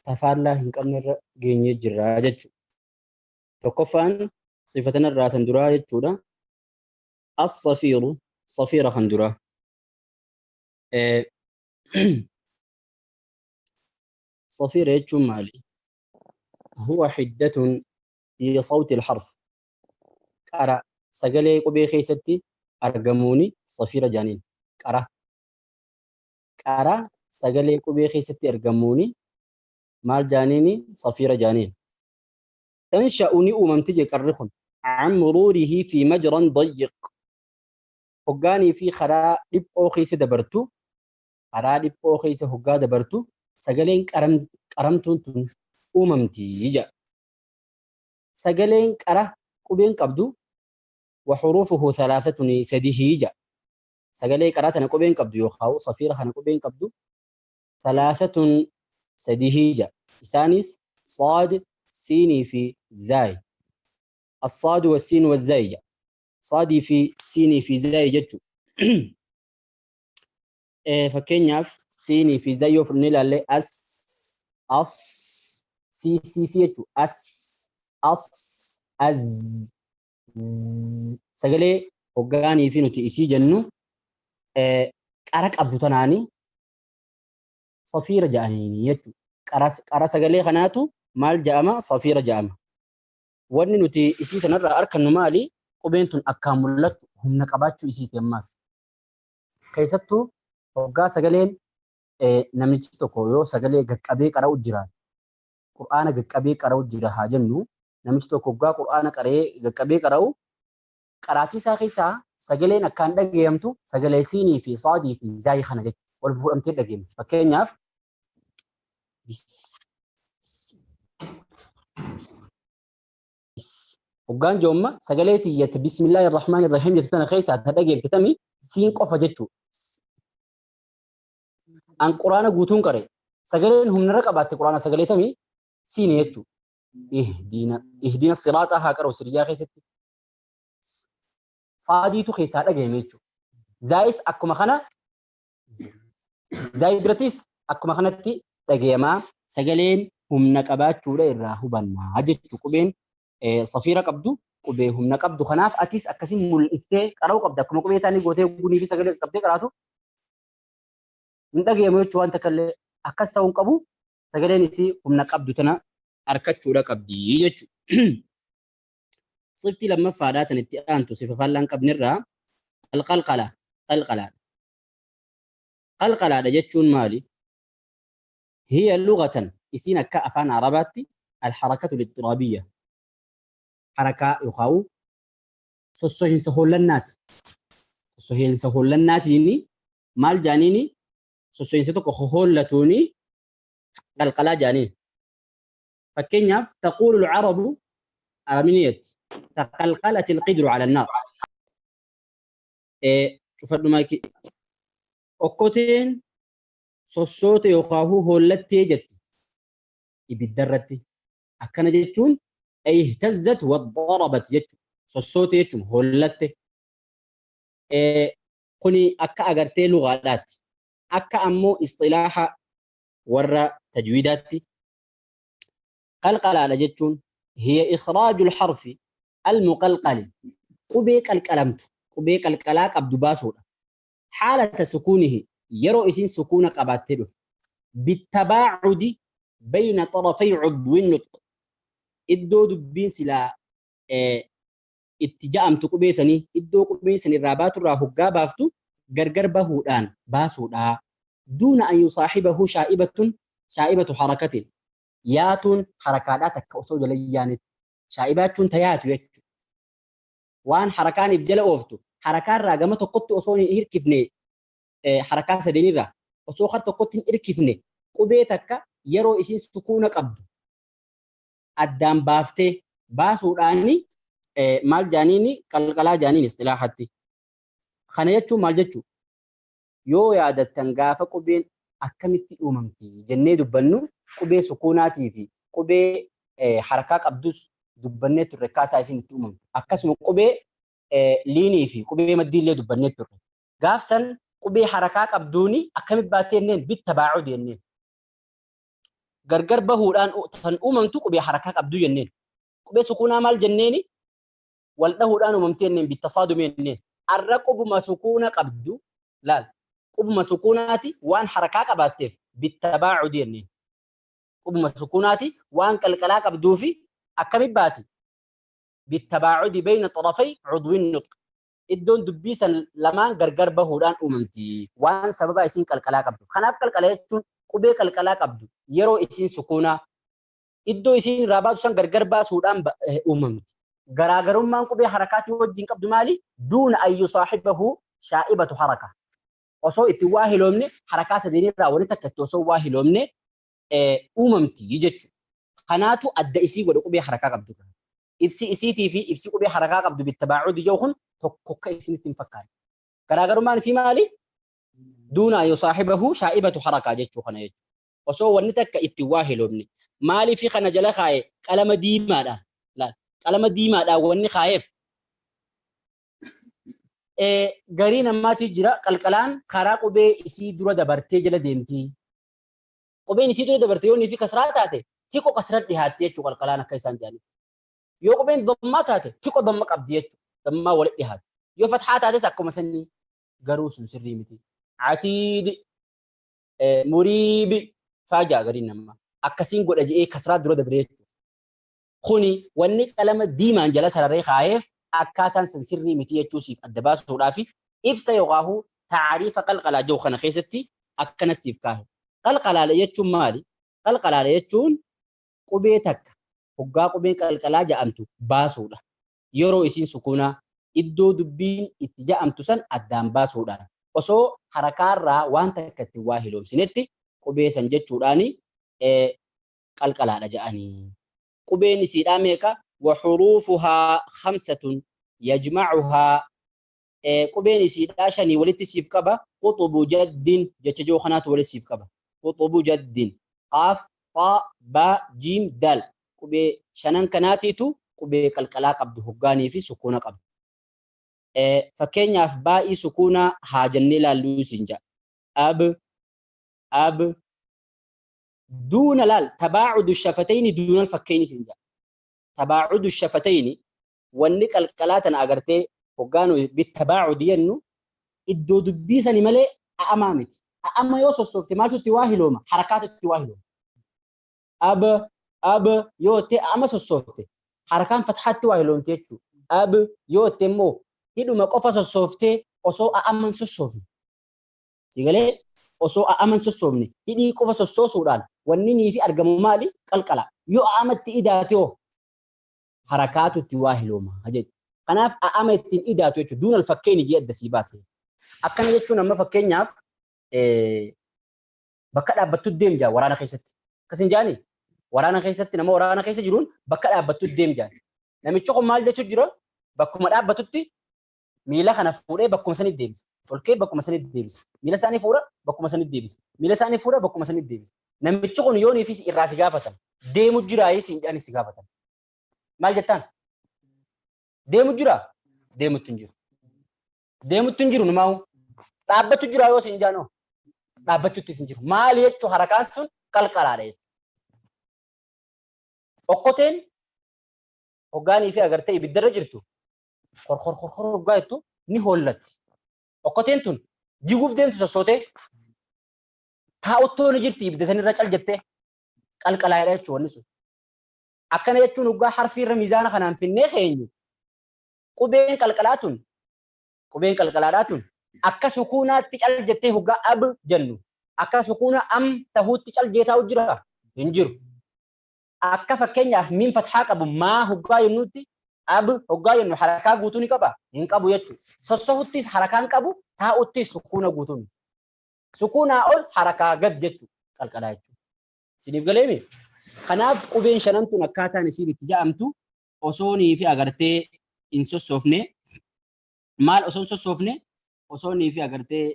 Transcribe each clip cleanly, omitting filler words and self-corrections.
tafaallaa hin qabnerra geenyee jirra jechuudha. Tokkoffaan sifatana irraa tan duraa jechuudha. As-safiiru safiira kan duraa. Safiira jechuun maali? Huwa xiddatun fi sawti al-harf. Qara sagalee qubee keessatti argamuuni safiira jaaniin. Qara sagalee qubee keessatti argamuuni maal jaaniini safiira jaaniin. Tansha'uni uumamti je qarri kun an muruurihi fi majran dayyiq. Hoggaanii fi karaa dhiphoo keessa dabartu karaa dhiphoo keessa hoggaa dabartu sagaleen qaramtuun tun uumamti jedha. Sagaleen qara qubeen qabdu وحروفه ثلاثة سديهيجة سجلي قرأت أنا قبين قبض يوخاو صفيرة أنا قبين قبض ثلاثة سديهيجة إسانيس صاد سيني في زاي الصاد والسين والزاي صادي في سيني في زاي جتو فكين ياف سيني في زاي وفرنيل اللي أس سي جتو أس أز sagalee hoggaanii fi nuti isii jennu qara qabdu tanaani safiira jedhanii jechuudha. Qara sagalee kanaatu maal jedhama? Safiira jedhama. Wanni nuti isii tanarraa argannu maali? Qubeen tun akkaan mul'attu humna qabaachuu isiiti ammaas. Keessattuu hoggaa sagaleen namichi tokko yoo sagalee gaqqabee qara'u jira, Qur'aana gaqqabee qara'u jira haa jennu. Namichi tokko hoggaa Qur'aana gaqqabee qara'u qaraatii isaa keessaa sagaleen akkaan dhaggeeffamtu sagalee siinii fi saadii fi zaayii kana jechuudha. Wal fuudhamtee dhaggeeffamti. Fakkeenyaaf hoggaan joomma sagalee tiyyatti bismillaahi irrahmaani irrahiim jettu tana keessaa ta dhaggeeffatami siin qofa jechuudha. An Qur'aana guutuun qaree sagaleen humnarra qabaatte Qur'aana sagaleetamii siinii jechuudha. Ihdina siraaxaa haa qara'u sirjaa keessatti faadiitu keessaa dhagahame jechuudha. Zaayis akkuma kana zaayi biratis akkuma kanatti dhagahamaa sagaleen humna qabaachuudha irraa hubannaa jechuudha. Qubeen safiira qabdu qubee humna qabdu kanaaf atis akkasiin mul'iftee qara'uu qabda. Akkuma qubee taanii gootee gunii fi sagalee qabdee qaraatu hin dhagahamu jechuudha. Wanta kallee akkas ta'uu hin qabu sagaleen isii humna qabdu tana arkachuudha qabdi jechuudha. Sifti lammaffaadhaa tan itti aantu sifa faallaan qabnirraa qalqalaadha. Qalqalaadha jechuun maali? Hiya lugatan isiin akka afaan arabaatti alharakatu lixxiraabiyya. Harakaa yookaan sossohiinsa hollannaati. Sossohiinsa hollannaatiin maal jaaniini? Sossohiinsa tokko hollatuuni qalqalaa jaaniin. فكينياف تقول العرب عربية تقلقلت القدر على النار. شوف مايكي أكوتين صوت يخافو هولتي جت يبدرتي أكنا جتون أي اهتزت وضربت جت صوت جتون هولتي كوني أكا أجرتي لغات أكا أمو اصطلاح ورا تجويداتي. قلقلة جتون هي إخراج الحرف المقلقل قبيك الكلمت قبيك الكلاك أبدو باسولا حالة سكونه يرو إسين سكونك أباتلو بالتباعد بين طرفي عضو النطق إدو دبين سلا اتجاهم تقبيسني إدو قبيسني الرابات الراهقا بافتو غرغر بهودان باسولا دون أن يصاحبه شائبة حركة yaatuun harakaadhaa takka osoo jala yaanitti shaa'ibachuun tayaatu jechuudha. Waan harakaaniif jala ooftu harakaarraa gama tokkotti osoo hin hirkifne harakaa sadeenirraa osoo har tokkotti hin hirkifne qubee takka yeroo isiin sukuuna qabdu addaan baaftee baasuudhaani maal jaaniini qalqalaa jaaniin istilaahatti. Kana jechuun maal jechuudha? Yoo yaadattan gaafa qubeen akkamitti uumamti jennee dubbannu qubee sukuunaatii fi qubee harakaa qabdus dubbannee turre kaasaa isin itti uumamtu. Akkasuma qubee liinii fi qubee maddiillee dubbannee turre. Gaafsan qubee harakaa qabduuni akkamitti baattee jenneen bitta baacuu jenneen. gargar bahuudhaan tan uumamtu qubee harakaa qabdu jenneen. Qubee sukuunaa maal jenneeni? Wal dhahuudhaan uumamtee jenneen bittasaadumi jenneen. Arra qubuma sukuuna qabdu laal. Qubuma sukuunaati waan harakaa qabaatteef bittabaacudi jenneen. Qubuma sukuunaati waan qalqalaa qabduu fi akkamitti baati? Bittabaacudi bayna xarafay cudwin nutq. Iddoon dubbii san lamaan gargar bahuudhaan uumamti. Waan sababa isiin qalqalaa qabdu. Kanaaf qalqalaa jechuun qubee qalqalaa qabdu yeroo isiin sukuunaa iddoo isiin irraa baatu san gargar baasuudhaan uumamti. Garaagarummaan qubee harakaatii wajjin qabdu maali? Duuna an yusaaxibahu shaa'ibatu haraka. Osoo itti waa hiloomne harakaa sadeenii irraa walitti akkatti osoo waa hiloomne uumamti jechuudha. Kanaatu adda isii godhe qubee harakaa qabdu. Ibsi isiitii fi ibsi qubee harakaa qabdu bittabaacudi yoo kun tokko isinitti hin fakkaatu. Garaagarummaan isii maali? Duuna an yusaaxibahu shaa'ibatu harakaa jechuu kana jechuudha. Osoo wanni takka itti waa hiloomne. Maaliif kana jala kaa'e qalama diimaadha. Qalama diimaadhaan wanni kaa'eef garii namaatti jira qalqalaan karaa qubee isii dura dabartee jala deemti. Qubeen isii dura dabartee yoo niifi kasraa taate tiqo kasra dhihaatte jechuu qalqalaan akka isaan jedhani. Yoo qubeen dammaa taate tiqo damma qabdi jechuu dammaa walitti dhihaatu. Yoo fathaa taates akkuma sanii garuu sun sirrii miti. Atiidi muriibi faajaa gariin namaa akkasiin godha je'ee kasraa dura dabree jechuudha. Kuni wanni qalama diimaan jala sararee kaa'eef akkaataan san sirrii miti jechuu siif adda baasuudhaaf ibsa yookaan taariifa qalqalaa jiru kana keessatti akkana siif kaa'e. Qalqalaala jechuun maali? Qalqalaala jechuun qubee takka hoggaa qubeen qalqalaa ja'amtu baasuudha. Yeroo isiin sukuunaa iddoo dubbiin itti ja'amtu san addaan baasuudhaan osoo harakaarraa waan takka itti waa hiloomsinetti qubee san jechuudhaani qalqalaadha ja'anii. قبين سيدا ميكا وحروفها 5 يجمعها قبين سيدا شني ولت سيف كبا قطب جد جتجو خنات ولت سيف كبا قطب جد قاف طاء باء جيم دال قبي شنن كناتي تو قبي قلقلا قبد هغاني في سكون قبد فكين ياف باء سكون هاجني لا لوسنجا اب دون لال تباعد الشفتين دون الفكين سنجا تباعد الشفتين والنك الكلاتن اغرتي وغانو بالتباعد ينو ادو دبيسني ملي امامت اما يوسف سوفتماتو تواهلوما حركات التواهلوما اب يوتي اما سوفتي حركان فتحات تواهلوم تيتو اب يوتي مو هيدو ما قفا سوفتي اوسو امن سوفتي سيغلي osoo aman sosoofne hidhii qofa sossoosuudhaan wanni nii fi argamu maali qalqala yoo amatti idaatoo harakaatu itti waa hilooma jechuudha. Kanaaf ama ittiin idaatu jechuudha duunal fakkeenya jee adda sii baase. Akkana jechuun amma fakkeenyaaf bakka dhaabbattu deemjaa waraana keessatti. Akkas hin jaani waraana keessatti nama waraana keessa jiruun bakka dhaabbattu deemjaa. Namichi kun maal jechuu jira bakkuma dhaabbatutti miila kana fuudhee bakkuma sanitti deebisa. Olkee bakkuma sanitti deebisa. Miila isaanii fuudha bakkuma sanitti deebisa. Miila isaanii fuudha bakkuma sanitti deebisa. Namichi kun yoo niifis irraa si gaafatan deemu jiraayis hin jedhani si gaafatan. Maal jettaan? Deemu jira? Deemutti hin jiru. Deemutti hin jiru numaa'u. Dhaabbachuu jira yoo si hin jaanoo. Dhaabbachuuttis hin jiru. Maali jechuun harakaan sun qalqalaadha jechuudha. Okkoteen hoggaanii fi agartee ibiddarra jirtu korkor hoggaa jettu ni hollatti. Okkoteen tun jiguuf deemtu sossootee taa'uttoo ni jirti ibidda sanirra cal jettee qalqalaadha jechuun wanni sun. Akkana jechuun hoggaa harfii irra miizaana kanaan finnee keenyu qubeen qalqalaadhaa tun akka sukuunaatti cal jettee hoggaa ab jennu akka sukuuna am tahuutti cal jeetaa'u jira hin jiru. Akka fakkeenyaaf miin fathaa qabu maa hoggaa jennuutti ab hoggaa jennu harakaa guutuu ni qaba hin qabu jechuudha. Sossohuttis harakaan qabu taa'uttis sukuuna guutuun. Sukuunaa ol harakaa gad jechuudha qalqalaa jechuudha. Isiniif galeemi? Kanaaf qubeen shanan tun akkaataan isiin itti ja'amtu osoo nii fi agartee hin sossoofne maal osoo hin sossoofne osoo nii fi agartee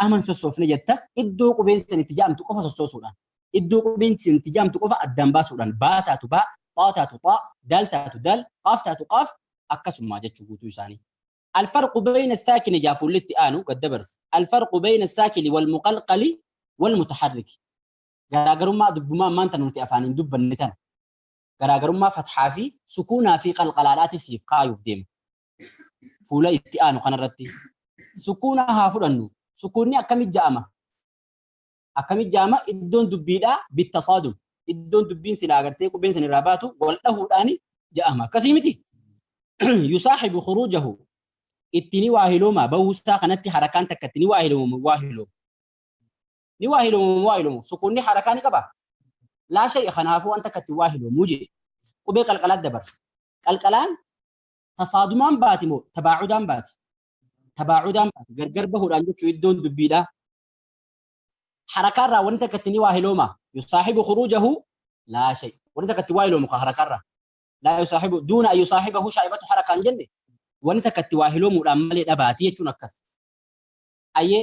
aman sossoofne jetta iddoo qubeen san itti ja'amtu qofa sossoosuudhaan. Iddoo qubeen san itti ja'amtu qofa addaan baasuudhaan baa taatu baa طا تاتو طا دال تاتو دال قاف تاتو قاف أكسم جتشو قوتو يساني. الفرق بين الساكن جافو لتي آنو قد درس الفرق بين الساكن والمقلقل والمتحرك. garaagarummaa dubbumaa maanta nuti afaaniin dubbanne tana garaagarummaa fathaa fi sukuunaa fi qalqalaadhaati siif kaayuuf deema. Fuula itti aanu kanarratti sukuuna haa fudhannu. Sukuunni akkamit ja'ama? Akkamit ja'ama? Iddoon dubbiidhaa bittasaadum. Iddoon dubbiin silaa agartee qubeen san irraa baatu wal dhahuudhaani ja'ama. Akkasii miti. Yusaahibu khuruujahu. Ittini waa hilooma. Bahuusaa kanatti harakaan takka ittini waa hiloomu waa hiloomu. Ni waa hiloomu waa hiloomu. Sukuunni harakaa ni qabaa? Laa shay'a kanaafuu wanta akkatti waa hiloomuu jedhe. Qubee qalqalaat dabar. Qalqalaan tasaadumaan baati moo tabaacudaan baati? Tabaacudaan baati. Gargar bahuudhaan jechuun iddoon dubbiidhaa. Harakaarraa wanta akkatti ni waa hilooma. Yusaahibu khuruujahu laa shay. Wanta akkatti waa hiloomu kan harakaarraa. Laa yusaahibu duuna an yusaahibahu shaa'ibatu harakaan jenne. Wanta akkatti waa hiloomuudhaan malee dhabaati jechuun akkas. Ayyee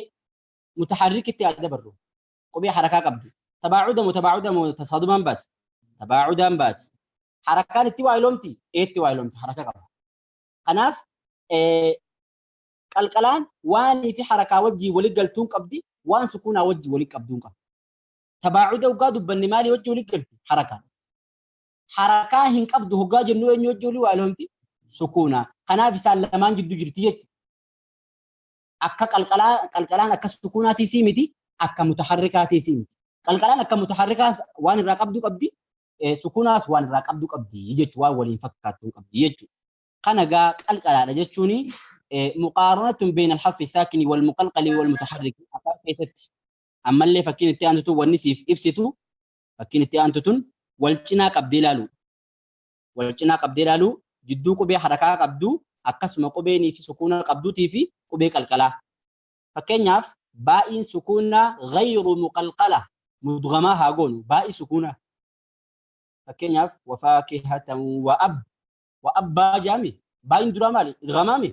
mutaharrikitti haa dabarru. Qubee harakaa qabdu. Tabaacudaan tasaadumaan baati. Tabaacudaan baati. Harakaan itti waa hiloomti. Eetti waa hiloomti harakaa qaba. Kanaaf qalqalaan waanii fi harakaa wajjii walitti galtuun qabdi. Waan sukuunaa wajjii walitti qabduun qaba. Tabaacuda hoggaa dubbanne maalii wajjii walitti galti? Harakaa. Harakaa hin qabdu hoggaa jennu eenyu wajjii walii waa hiloomti? Sukuunaa. Kanaaf isaan lamaan jidduu jirti jechuudha. Akka qalqalaan akka sukuunaatii miti, akka mutaharrikaatii miti. Qalqalaan akka mutaharrikaas waan irraa qabdu qabdi, sukuunaas waan irraa qabdu qabdi jechuudha. Waan waliin fakkaattuu qabdi jechuudha. Kana gaa qalqalaadha jechuun muqaaranatun bayna al-harfi saakini wal muqalqali wal mutaharrik afaan keessatti ammallee fakkiin itti aantutu wanni siif ibsitu fakkiin itti aantutun wal cinaa qabdee ilaalu. Wal cinaa qabdee ilaalu jidduu qubee harakaa qabdu akkasuma qubeenii fi sukuuna qabduutii fi qubee qalqalaa. Fakkeenyaaf baa'iin sukuunaa ghayru muqalqala mudghamaa haa goonu baa'ii sukuunaa. Fakkeenyaaf wafaakihatan wa abbaa jaami baa'in duraa maali? Idghamaami.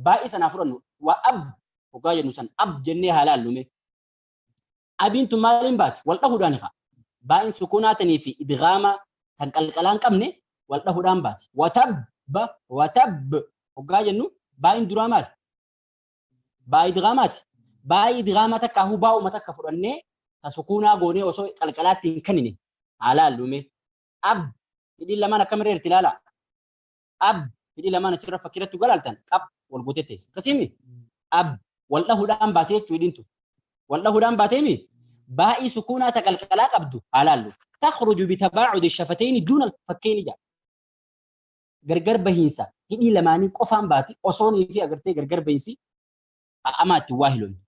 Baa'ii sanaa fudhannu wa ab hoggaa jennu san ab jennee haa laallume. Abiin tun maaliin baati? Wal dhahuudhaan ifa. Baa'in sukuunaa tanii fi idghaama kan qalqalaan qabne wal dhahuudhaan baati. Watab hoggaa jennu baa'in duraa maali? Baa'ii idghaamaati. Baa'ii idghaamaa takka huu baa'uma takka fudhannee ta sukuunaa goonee osoo qalqalaatti hin kennine haa laallume. Ab hidhiin lamaan akkamirra irti ilaala? Ab hidhii lamaan achirra fakkiirratti galaaltan qab wal gootettees. Akkasimi ab wal dhahuudhaan baatee jechuu hidhiintu. Wal dhahuudhaan baateemi baa'ii sukuunaa ta qalqalaa qabdu haa laallu. Takhruju bitabaacudi shafatayni duuna fakkeeni jaa. Gargar bahiinsa hidhii lamaanii qofaan baati osoonii fi agartee gargar bahiinsi a'amaa itti waa hiloonni.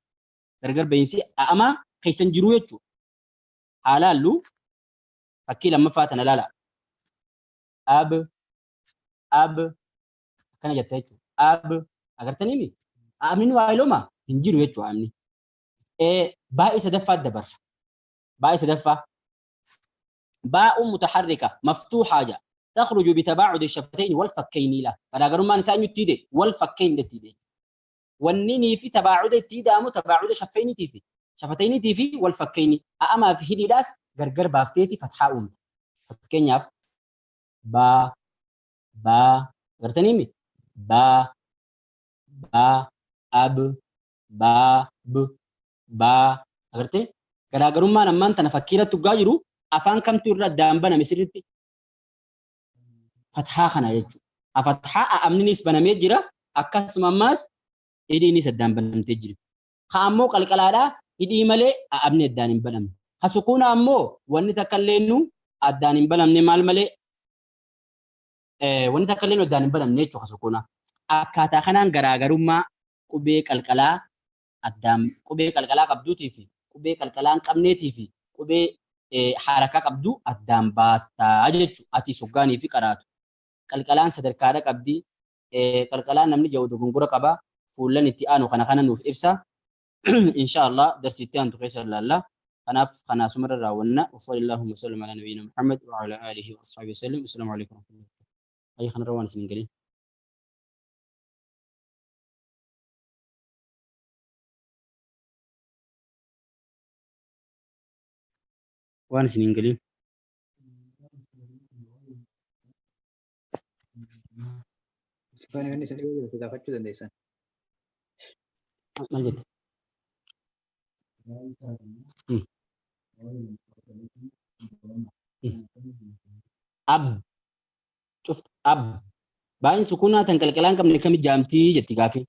Gargar bahiinsi a'amaa keessan jiruu jechuudha. Haa laallu fakkii lammaffaa tana laala. Ab akkana jetta jechuudha. Ab agartaniimi amni waa hilooma hin jiru jechuudha amni. Baa'ii sadaffaa dabarra. Baa'ii sadaffaa baa'uun mutaharrika maftuuxaa jaa. تخرج بتباعد الشفتين والفكين لا فداغرو ما نسان يتيده والفكين دتيده ونني في تباعد التيدامو تباعد شفين تيفي شفتين تيفي والفكين اما في هديداس غرغر بافتيتي فتحاوم فكين ياف با غرتنيمي با اب با غرتي غراغرو ما نمان تنفكيرتو غايرو افان كمتو ردام بنا مسرتي فتحا خنا يجو فتحا امنيس بنامي جرا اكاسما ماس ايديني سدان بنامتي جري خامو قلقلادا ايدي ملي امني دانين بنام خسكونا امو وني تكلينو ادانين بنامني مال ملي وني تكلينو دانين بنام نيچو خسكونا اكاتا خنان غراغروما قبي قلقلا ادام قبي قلقلا قبدوتي في قبي قلقلان قمنيتي في قبي حركه قبدو ادام باستا اجچو اتي سوغاني في قراتو qalqalaan sadarkaadha qabdi qalqalaan namni jawdu gungura qaba fuullan itti aanu kana nuuf ibsa inshallah darsitti aantu keessa laalla kanaaf kana sumarra raawwanna wa sallallahu wa sallam ala nabiyyina muhammad wa ala alihi wa ashabihi wa sallam assalamu alaykum wa rahmatullahi ay khana rawan sin galin wan sin galin Ini sendiri sudah faccio dan desa. Lanjut. أب شفت أب باين سكونها تنقل كلام كم نكمل جامتي جتي كافي